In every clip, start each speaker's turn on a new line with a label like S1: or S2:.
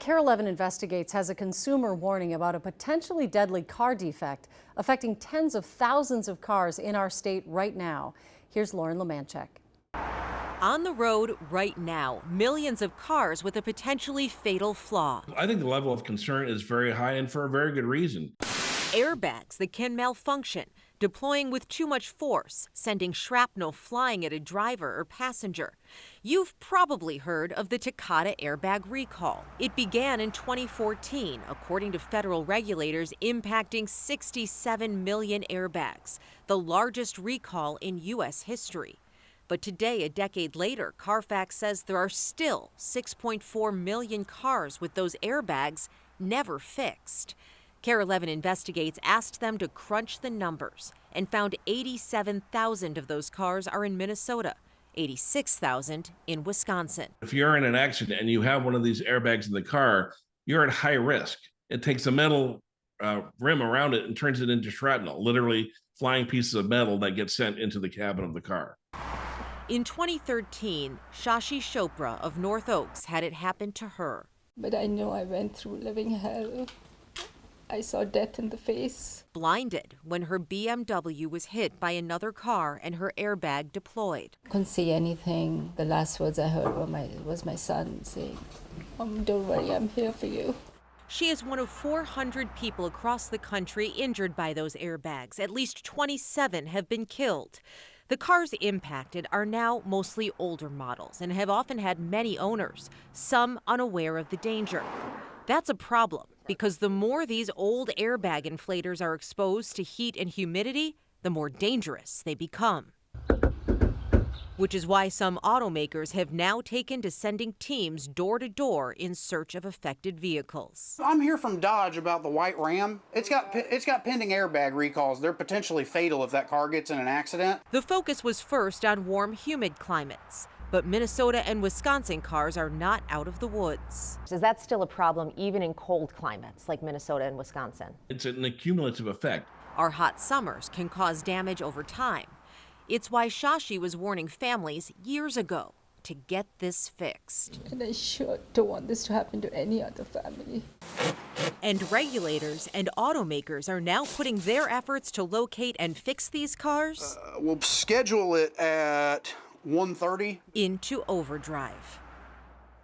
S1: KARE 11 Investigates has a consumer warning about a potentially deadly car defect affecting tens of thousands of cars in our state right now. Here's Lauren Lemanchek.
S2: On the road right now, millions of cars with a potentially fatal flaw.
S3: I think the level of concern is very high, and for a very good reason.
S2: Airbags that can malfunction, deploying with too much force, sending shrapnel flying at a driver or passenger. You've probably heard of the Takata airbag recall. It began in 2014, according to federal regulators, impacting 67 million airbags, the largest recall in U.S. history. But today, a decade later, Carfax says there are still 6.4 million cars with those airbags never fixed. KARE 11 Investigates asked them to crunch the numbers and found 87,000 of those cars are in Minnesota, 86,000 in Wisconsin.
S3: If you're in an accident and you have one of these airbags in the car, you're at high risk. It takes a metal rim around it and turns it into shrapnel, literally flying pieces of metal that get sent into the cabin of the car.
S2: In 2013, Shashi Chopra of North Oaks had it happen to her.
S4: But I know I went through living hell. I saw death in the face.
S2: Blinded when her BMW was hit by another car and her airbag deployed.
S4: Couldn't see anything. The last words I heard was my son saying, "Don't worry, I'm here for you."
S2: She is one of 400 people across the country injured by those airbags. At least 27 have been killed. The cars impacted are now mostly older models and have often had many owners, some unaware of the danger. That's a problem because the more these old airbag inflators are exposed to heat and humidity, the more dangerous they become. Which is why some automakers have now taken to sending teams door to door in search of affected vehicles.
S5: I'm here from Dodge about the white Ram. It's got pending airbag recalls. They're potentially fatal if that car gets in an accident.
S2: The focus was first on warm, humid climates. But Minnesota and Wisconsin cars are not out of the woods.
S6: Is that still a problem even in cold climates like Minnesota and Wisconsin?
S3: It's an accumulative effect.
S2: Our hot summers can cause damage over time. It's why Shashi was warning families years ago to get this fixed.
S4: And I sure don't want this to happen to any other family.
S2: And regulators and automakers are now putting their efforts to locate and fix these cars
S5: We'll schedule it at 1:30
S2: into overdrive.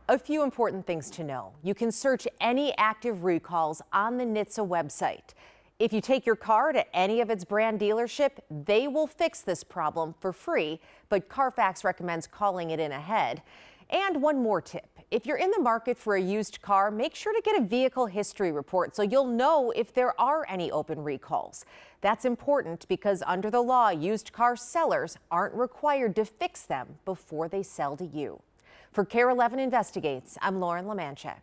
S6: A few important things to know. You can search any active recalls on the NHTSA website. If you take your car to any of its brand dealership, they will fix this problem for free, but Carfax recommends calling it in ahead. And one more tip. If you're in the market for a used car, make sure to get a vehicle history report so you'll know if there are any open recalls. That's important because under the law, used car sellers aren't required to fix them before they sell to you. For KARE 11 Investigates, I'm Lauren Lemanchek.